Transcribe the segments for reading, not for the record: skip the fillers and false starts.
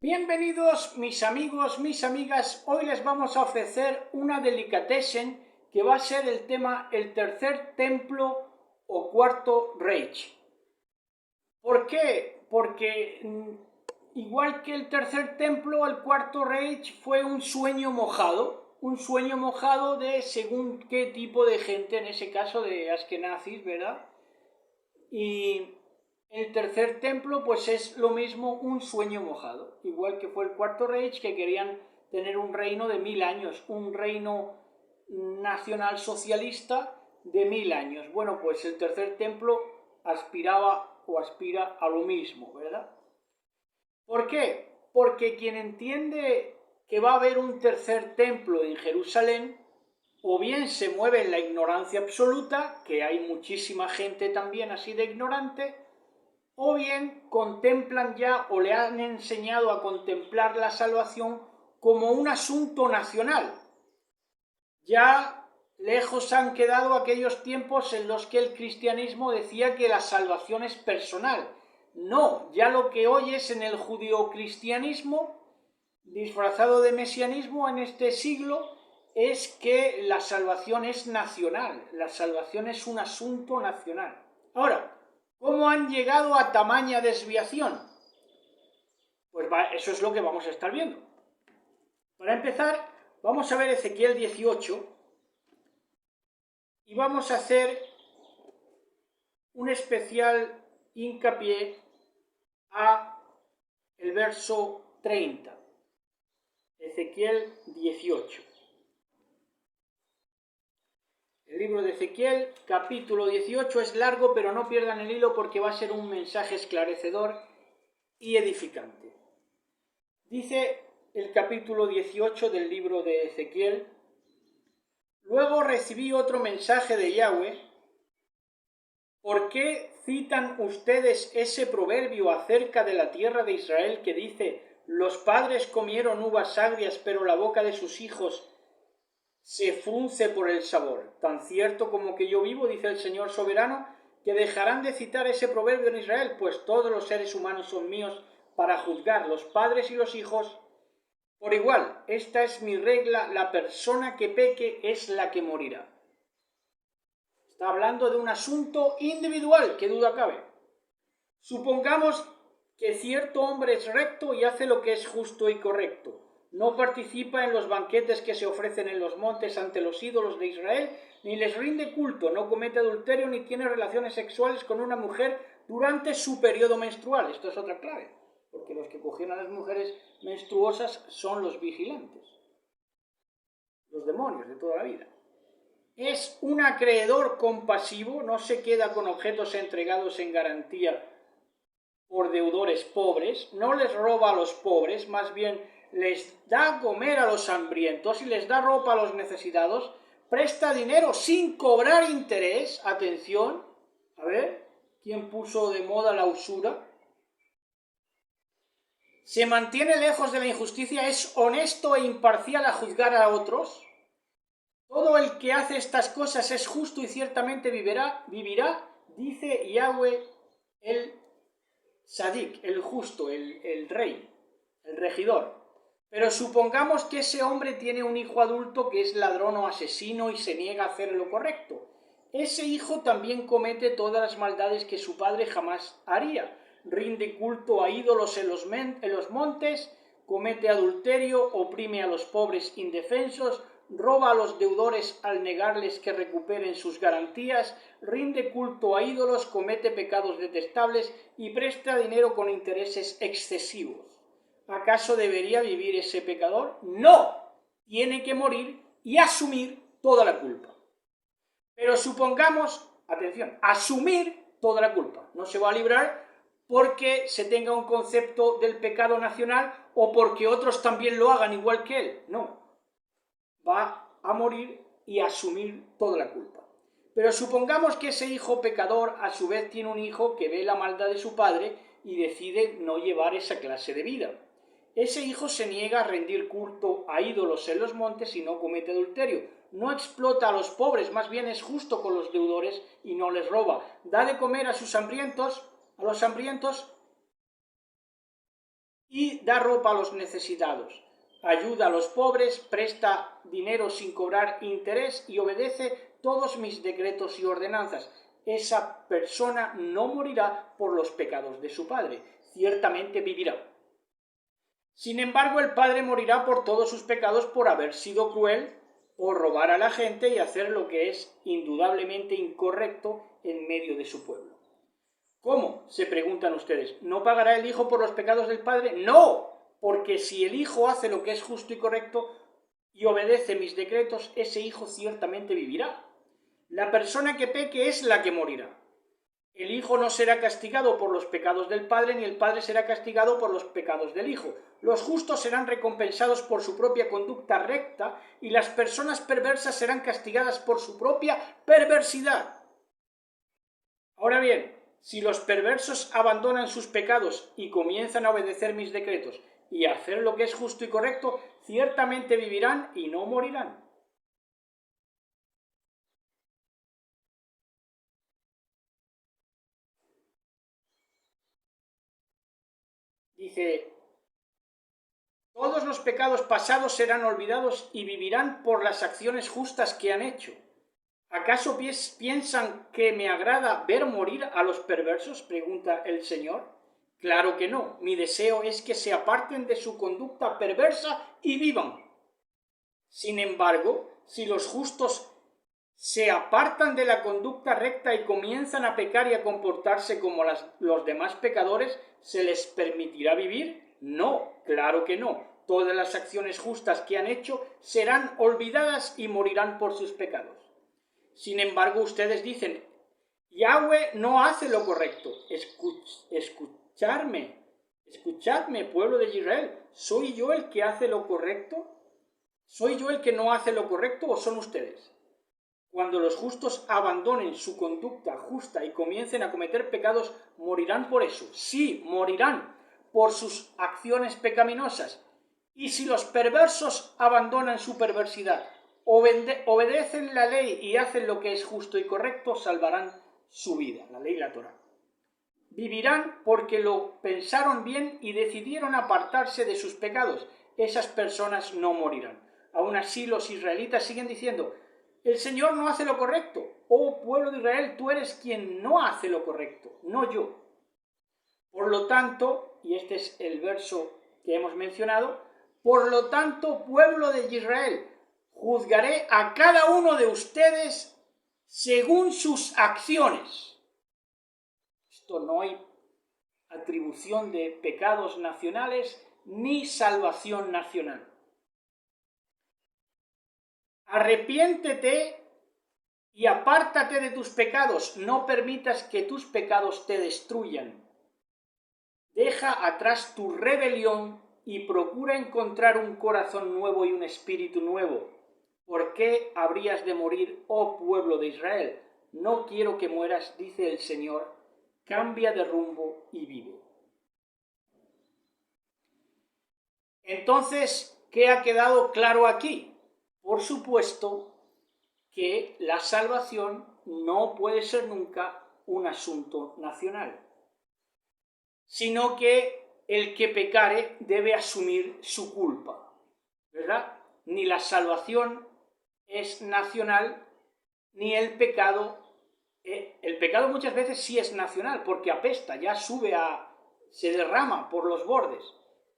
Bienvenidos mis amigos, mis amigas. Hoy les vamos a ofrecer una delicatessen que va a ser el tema el tercer templo o cuarto Reich. ¿Por qué? Porque igual que el tercer templo, el cuarto Reich fue un sueño mojado de según qué tipo de gente, en ese caso de askenazis, ¿verdad? Y el tercer templo pues es lo mismo, un sueño mojado, igual que fue el cuarto Reich, que querían tener un reino de 1000 años, un reino nacional socialista de 1000 años. Bueno, pues el tercer templo aspiraba o aspira a lo mismo, ¿verdad? ¿Por qué? Porque quien entiende que va a haber un tercer templo en Jerusalén, o bien se mueve en la ignorancia absoluta, que hay muchísima gente también así de ignorante, o bien contemplan ya o le han enseñado a contemplar la salvación como un asunto nacional. Ya lejos han quedado aquellos tiempos en los que el cristianismo decía que la salvación es personal. No, ya lo que hoy es en el judeocristianismo, disfrazado de mesianismo en este siglo, es que la salvación es nacional, la salvación es un asunto nacional. Ahora, ¿cómo han llegado a tamaña desviación? Pues eso es lo que vamos a estar viendo. Para empezar, vamos a ver Ezequiel 18 y vamos a hacer un especial hincapié a el verso 30. Ezequiel 18. El libro de Ezequiel, capítulo 18, es largo, pero no pierdan el hilo porque va a ser un mensaje esclarecedor y edificante. Dice el capítulo 18 del libro de Ezequiel: Luego recibí otro mensaje de Yahweh. ¿Por qué citan ustedes ese proverbio acerca de la tierra de Israel que dice: los padres comieron uvas agrias, pero la boca de sus hijos se frunce por el sabor? Tan cierto como que yo vivo, dice el Señor soberano, que dejarán de citar ese proverbio en Israel, pues todos los seres humanos son míos para juzgar, los padres y los hijos por igual. Esta es mi regla: la persona que peque es la que morirá. Está hablando de un asunto individual, qué duda cabe. Supongamos que cierto hombre es recto y hace lo que es justo y correcto. No participa en los banquetes que se ofrecen en los montes ante los ídolos de Israel, ni les rinde culto, no comete adulterio ni tiene relaciones sexuales con una mujer durante su periodo menstrual. Esto es otra clave, porque los que cogían a las mujeres menstruosas son los vigilantes, los demonios de toda la vida. Es un acreedor compasivo, no se queda con objetos entregados en garantía por deudores pobres, no les roba a los pobres, más bien les da a comer a los hambrientos y les da ropa a los necesitados, presta dinero sin cobrar interés. Atención, a ver, ¿quién puso de moda la usura? Se mantiene lejos de la injusticia, es honesto e imparcial a juzgar a otros. Todo el que hace estas cosas es justo y ciertamente vivirá, dice Yahweh el Sadik, el justo, el rey, el regidor. Pero supongamos que ese hombre tiene un hijo adulto que es ladrón o asesino y se niega a hacer lo correcto. Ese hijo también comete todas las maldades que su padre jamás haría. Rinde culto a ídolos en los montes, comete adulterio, oprime a los pobres indefensos, roba a los deudores al negarles que recuperen sus garantías, rinde culto a ídolos, comete pecados detestables y presta dinero con intereses excesivos. ¿Acaso debería vivir ese pecador? No, tiene que morir y asumir toda la culpa. Pero supongamos, atención, asumir toda la culpa. No se va a librar porque se tenga un concepto del pecado nacional o porque otros también lo hagan igual que él. No, va a morir y asumir toda la culpa. Pero supongamos que ese hijo pecador a su vez tiene un hijo que ve la maldad de su padre y decide no llevar esa clase de vida. Ese hijo se niega a rendir culto a ídolos en los montes y no comete adulterio. No explota a los pobres, más bien es justo con los deudores y no les roba. Da de comer a los hambrientos, y da ropa a los necesitados, ayuda a los pobres, presta dinero sin cobrar interés y obedece todos mis decretos y ordenanzas. Esa persona no morirá por los pecados de su padre, ciertamente vivirá. Sin embargo, el padre morirá por todos sus pecados por haber sido cruel, por robar a la gente y hacer lo que es indudablemente incorrecto en medio de su pueblo. ¿Cómo? Se preguntan ustedes. ¿No pagará el hijo por los pecados del padre? No, porque si el hijo hace lo que es justo y correcto y obedece mis decretos, ese hijo ciertamente vivirá. La persona que peque es la que morirá. El hijo no será castigado por los pecados del padre, ni el padre será castigado por los pecados del hijo. Los justos serán recompensados por su propia conducta recta y las personas perversas serán castigadas por su propia perversidad. Ahora bien, si los perversos abandonan sus pecados y comienzan a obedecer mis decretos y a hacer lo que es justo y correcto, ciertamente vivirán y no morirán. Dice, todos los pecados pasados serán olvidados y vivirán por las acciones justas que han hecho. ¿Acaso piensan que me agrada ver morir a los perversos?, pregunta el Señor. Claro que no, mi deseo es que se aparten de su conducta perversa y vivan. Sin embargo, si los justos se apartan de la conducta recta y comienzan a pecar y a comportarse como los demás pecadores, ¿se les permitirá vivir? No, claro que no. Todas las acciones justas que han hecho serán olvidadas y morirán por sus pecados. Sin embargo, ustedes dicen, Yahweh no hace lo correcto. Escuchadme, pueblo de Israel. ¿Soy yo el que hace lo correcto? ¿Soy yo el que no hace lo correcto o son ustedes? Cuando los justos abandonen su conducta justa y comiencen a cometer pecados, morirán por eso. Sí, morirán por sus acciones pecaminosas. Y si los perversos abandonan su perversidad, obedecen la ley y hacen lo que es justo y correcto, salvarán su vida, la ley y la Torá. Vivirán porque lo pensaron bien y decidieron apartarse de sus pecados. Esas personas no morirán. Aún así, los israelitas siguen diciendo, el Señor no hace lo correcto. Oh pueblo de Israel, tú eres quien no hace lo correcto, no yo. Por lo tanto, y este es el verso que hemos mencionado, por lo tanto, pueblo de Israel, juzgaré a cada uno de ustedes según sus acciones. Esto no hay atribución de pecados nacionales ni salvación nacional. Arrepiéntete y apártate de tus pecados, no permitas que tus pecados te destruyan. Deja atrás tu rebelión y procura encontrar un corazón nuevo y un espíritu nuevo. ¿Por qué habrías de morir, oh pueblo de Israel? No quiero que mueras, dice el Señor. Cambia de rumbo y vive. Entonces, ¿qué ha quedado claro aquí? Por supuesto que la salvación no puede ser nunca un asunto nacional, sino que el que pecare debe asumir su culpa, ¿verdad? Ni la salvación es nacional, ni el pecado muchas veces sí es nacional, porque apesta, ya se derrama por los bordes,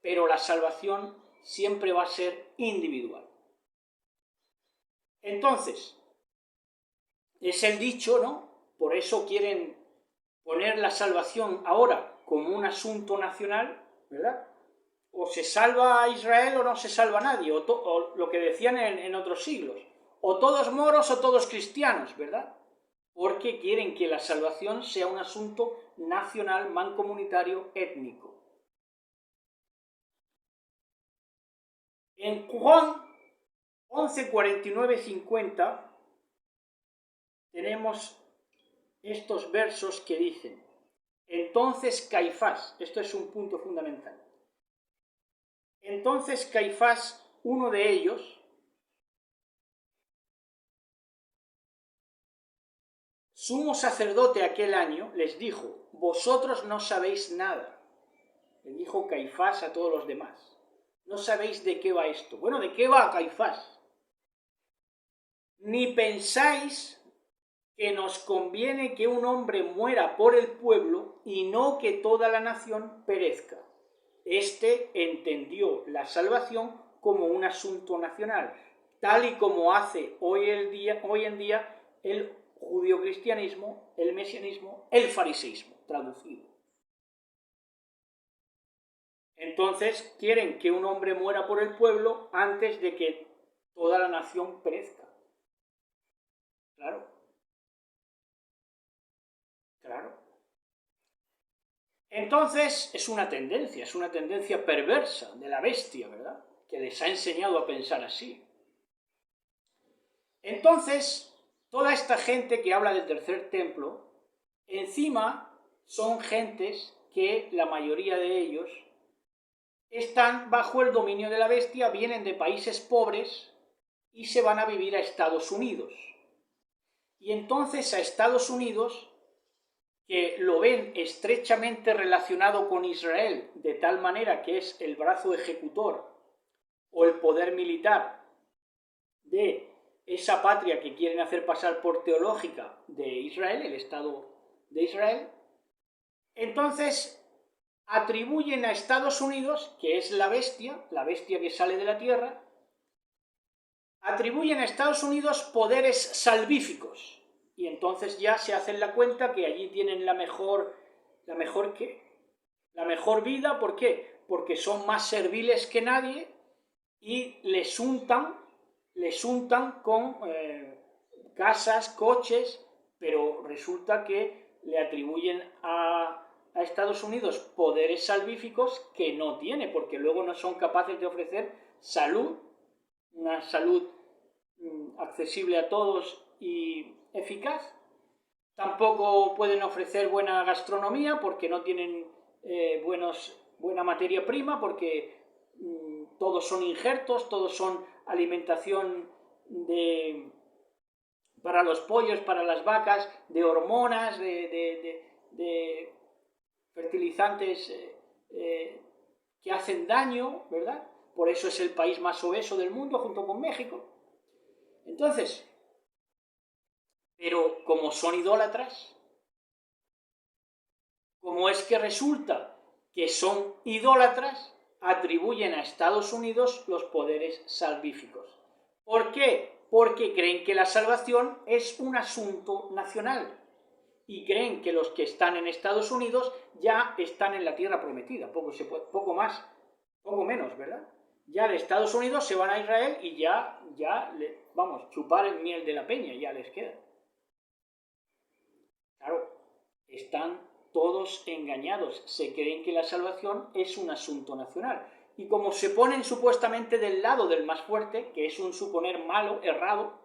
pero la salvación siempre va a ser individual. Entonces, es el dicho, ¿no? Por eso quieren poner la salvación ahora como un asunto nacional, ¿verdad? O se salva a Israel o no se salva a nadie, o lo que decían en otros siglos, o todos moros o todos cristianos, ¿verdad? Porque quieren que la salvación sea un asunto nacional, mancomunitario, étnico. En Juan 11, 49, 50 tenemos estos versos que dicen, entonces Caifás, esto es un punto fundamental, entonces Caifás, uno de ellos, sumo sacerdote aquel año, les dijo, vosotros no sabéis nada, Le dijo Caifás a todos los demás. No sabéis de qué va esto. Bueno, ¿de qué va Caifás? Ni pensáis que nos conviene que un hombre muera por el pueblo y no que toda la nación perezca. Este entendió la salvación como un asunto nacional, tal y como hace hoy en día el judio-cristianismo, el mesianismo, el fariseísmo, traducido. Entonces quieren que un hombre muera por el pueblo antes de que toda la nación perezca. Claro. Claro. Entonces es una tendencia perversa de la bestia, ¿verdad? Que les ha enseñado a pensar así. Entonces, toda esta gente que habla del tercer templo, encima son gentes que la mayoría de ellos están bajo el dominio de la bestia, vienen de países pobres y se van a vivir a Estados Unidos. Y entonces a Estados Unidos, que lo ven estrechamente relacionado con Israel, de tal manera que es el brazo ejecutor o el poder militar de esa patria que quieren hacer pasar por teológica de Israel, el Estado de Israel, entonces atribuyen a Estados Unidos, que es la bestia que sale de la tierra, atribuyen a Estados Unidos poderes salvíficos. Y entonces ya se hacen la cuenta que allí tienen la mejor vida. ¿Por qué? Porque son más serviles que nadie y les untan con casas, coches, pero resulta que le atribuyen a Estados Unidos poderes salvíficos que no tiene, porque luego no son capaces de ofrecer salud, una salud accesible a todos y eficaz. Tampoco pueden ofrecer buena gastronomía porque no tienen buena materia prima, porque todos son injertos, todos son alimentación para los pollos, para las vacas, de hormonas, de fertilizantes que hacen daño, ¿verdad? Por eso es el país más obeso del mundo junto con México. Entonces, pero como son idólatras, como es que resulta que son idólatras, atribuyen a Estados Unidos los poderes salvíficos. ¿Por qué? Porque creen que la salvación es un asunto nacional y creen que los que están en Estados Unidos ya están en la tierra prometida, poco menos, ¿verdad? Ya de Estados Unidos se van a Israel y chupar el miel de la peña, ya les queda. Claro, están todos engañados, se creen que la salvación es un asunto nacional. Y como se ponen supuestamente del lado del más fuerte, que es un suponer malo, errado,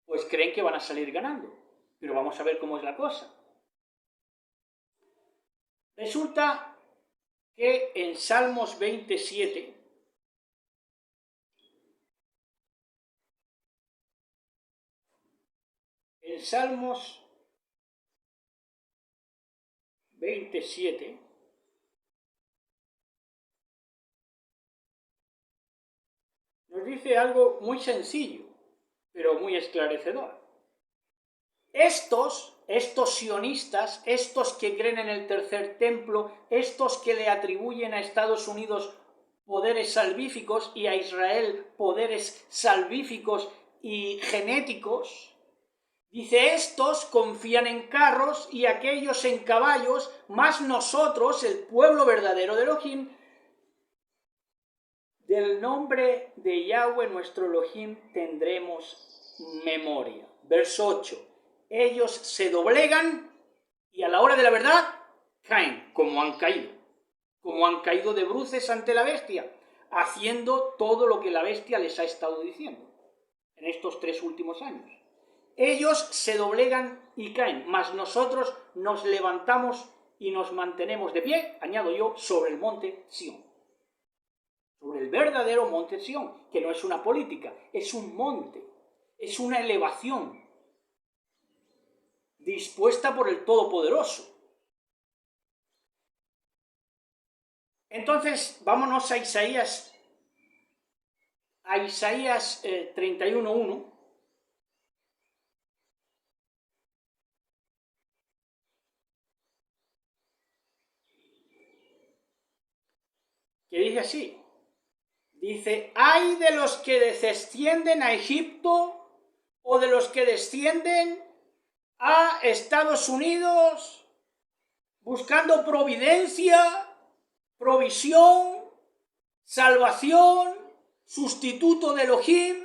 pues creen que van a salir ganando. Pero vamos a ver cómo es la cosa. Resulta que en Salmos 27, nos dice algo muy sencillo, pero muy esclarecedor. Estos sionistas, estos que creen en el tercer templo, estos que le atribuyen a Estados Unidos poderes salvíficos y a Israel poderes salvíficos y genéticos, dice, estos confían en carros y aquellos en caballos, mas nosotros, el pueblo verdadero de Elohim, del nombre de Yahweh nuestro Elohim tendremos memoria. Verso 8. Ellos se doblegan y a la hora de la verdad caen, como han caído de bruces ante la bestia, haciendo todo lo que la bestia les ha estado diciendo en estos 3 últimos años. Ellos se doblegan y caen, mas nosotros nos levantamos y nos mantenemos de pie, añado yo, sobre el monte Sión. Sobre el verdadero monte Sión, que no es una política, es un monte, es una elevación dispuesta por el Todopoderoso. Entonces, vámonos a Isaías 31:1. Que dice así, dice, ¿ay de los que descienden a Egipto o de los que descienden a Estados Unidos buscando providencia, provisión, salvación, sustituto de Elohim?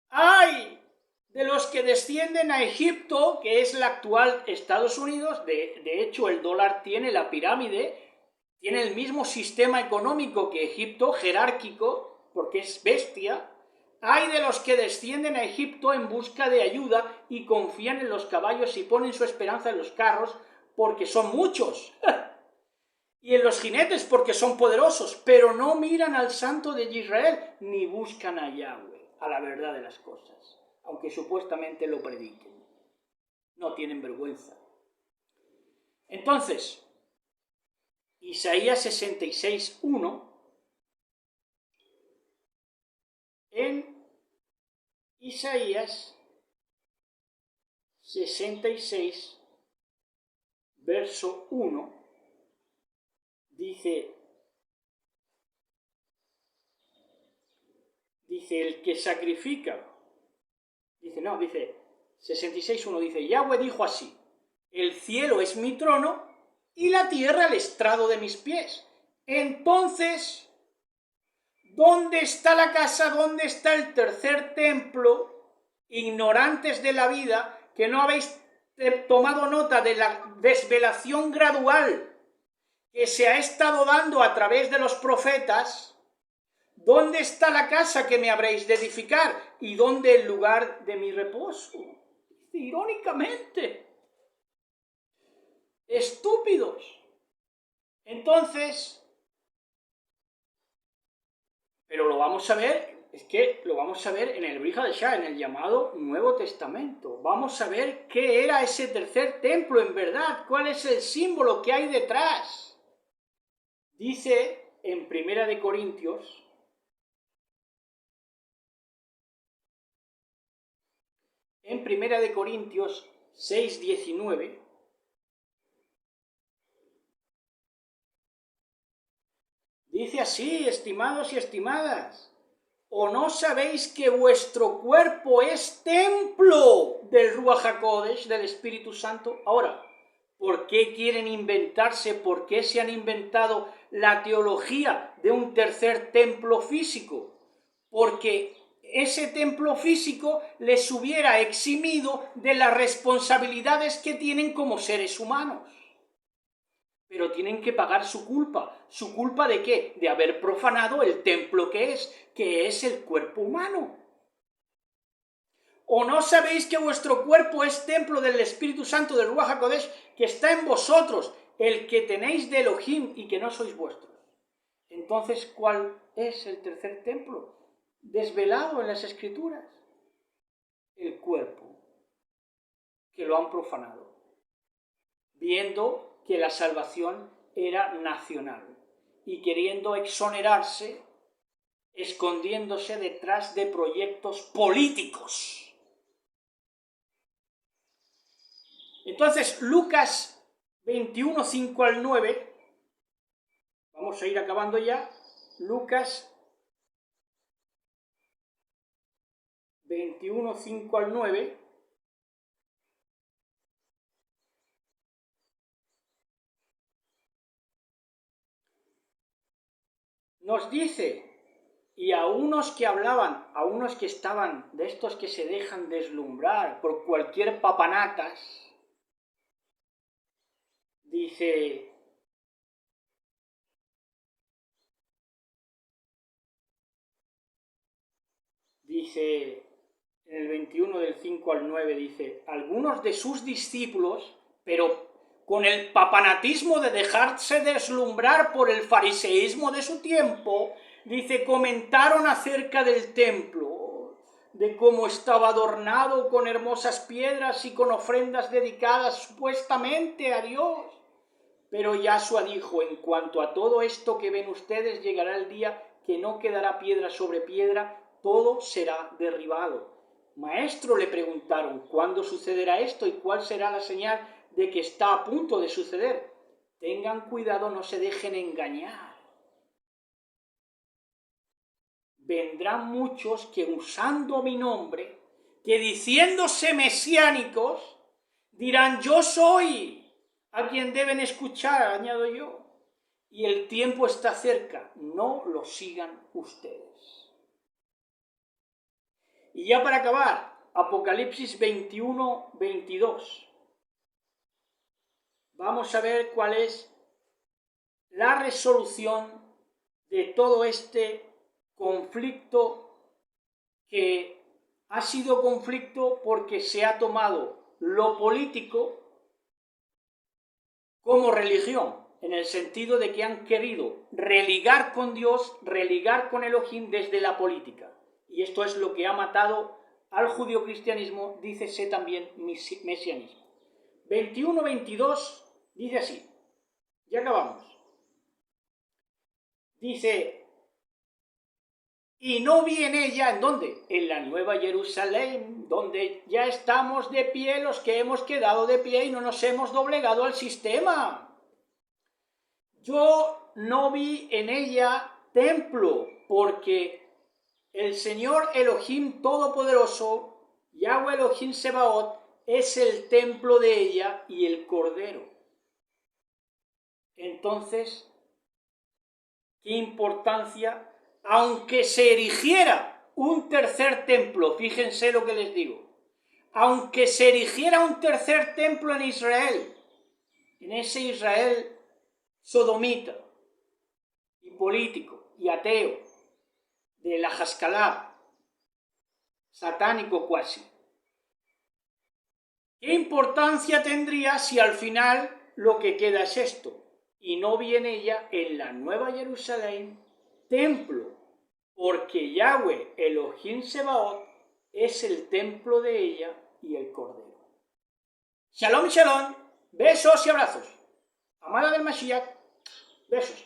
¡Ay de los que descienden a Egipto, que es la actual Estados Unidos! De hecho, el dólar tiene la pirámide, tiene el mismo sistema económico que Egipto, jerárquico, porque es bestia. ¡Ay de los que descienden a Egipto en busca de ayuda y confían en los caballos y ponen su esperanza en los carros, porque son muchos! Y en los jinetes, porque son poderosos, pero no miran al Santo de Israel, ni buscan a Yahweh, a la verdad de las cosas, aunque supuestamente lo prediquen. No tienen vergüenza. Entonces, Isaías 66:1, en Isaías 66, verso 1, dice, el que sacrifica, dice 66:1, dice, Yahweh dijo así, el cielo es mi trono y la tierra el estrado de mis pies. Entonces, ¿dónde está la casa? ¿Dónde está el tercer templo? Ignorantes de la vida, que no habéis tomado nota de la desvelación gradual que se ha estado dando a través de los profetas. ¿Dónde está la casa que me habréis de edificar? ¿Y dónde el lugar de mi reposo? Irónicamente. Estúpidos. Entonces, pero lo vamos a ver, es que lo vamos a ver en el Brit Hadashah, en el llamado Nuevo Testamento. Vamos a ver qué era ese tercer templo en verdad, cuál es el símbolo que hay detrás. Dice en Primera de Corintios, en Primera de Corintios 6:19, dice así, estimados y estimadas, ¿o no sabéis que vuestro cuerpo es templo del Ruach HaKodesh, del Espíritu Santo? Ahora, ¿por qué quieren inventarse, por qué se han inventado la teología de un tercer templo físico? Porque ese templo físico les hubiera eximido de las responsabilidades que tienen como seres humanos. Pero tienen que pagar su culpa. ¿Su culpa de qué? De haber profanado el templo que es el cuerpo humano. ¿O no sabéis que vuestro cuerpo es templo del Espíritu Santo del Ruach HaKodesh, que está en vosotros, el que tenéis de Elohim y que no sois vuestros? Entonces, ¿cuál es el tercer templo desvelado en las Escrituras? El cuerpo, que lo han profanado, viendo que la salvación era nacional y queriendo exonerarse, escondiéndose detrás de proyectos políticos. Entonces, Lucas 21:5-9, vamos a ir acabando ya, Lucas 21:5-9, nos dice, y a unos que hablaban, a unos que estaban, de estos que se dejan deslumbrar por cualquier papanatas, dice, en el 21 del 5-9, dice, algunos de sus discípulos, pero con el papanatismo de dejarse deslumbrar por el fariseísmo de su tiempo, dice, comentaron acerca del templo, de cómo estaba adornado con hermosas piedras y con ofrendas dedicadas supuestamente a Dios. Pero Yahshua dijo, en cuanto a todo esto que ven ustedes, llegará el día que no quedará piedra sobre piedra, todo será derribado. Maestro, le preguntaron, ¿cuándo sucederá esto y cuál será la señal de que está a punto de suceder? Tengan cuidado, no se dejen engañar. Vendrán muchos que usando mi nombre, que diciéndose mesiánicos, dirán, yo soy a quien deben escuchar, añado yo. Y el tiempo está cerca, no lo sigan ustedes. Y ya para acabar, Apocalipsis 21, 22. Vamos a ver cuál es la resolución de todo este conflicto, que ha sido conflicto porque se ha tomado lo político como religión, en el sentido de que han querido religar con Dios, religar con Elohim desde la política. Y esto es lo que ha matado al judio-cristianismo, dícese también mesianismo. 21-22 dice así, ya acabamos. Dice, y no vi en ella, ¿en dónde? En la Nueva Jerusalén, donde ya estamos de pie los que hemos quedado de pie y no nos hemos doblegado al sistema. Yo no vi en ella templo, porque el Señor Elohim Todopoderoso, Yahweh Elohim Sebaot, es el templo de ella y el Cordero. Entonces, ¿qué importancia? Aunque se erigiera un tercer templo, fíjense lo que les digo, aunque se erigiera un tercer templo en Israel, en ese Israel sodomita y político y ateo de la Haskalah, satánico cuasi, ¿qué importancia tendría si al final lo que queda es esto? Y no viene ella en la Nueva Jerusalén templo, porque Yahweh Elohim Sebaot es el templo de ella y el Cordero. Shalom, shalom, besos y abrazos. Amada del Mashiach, besos.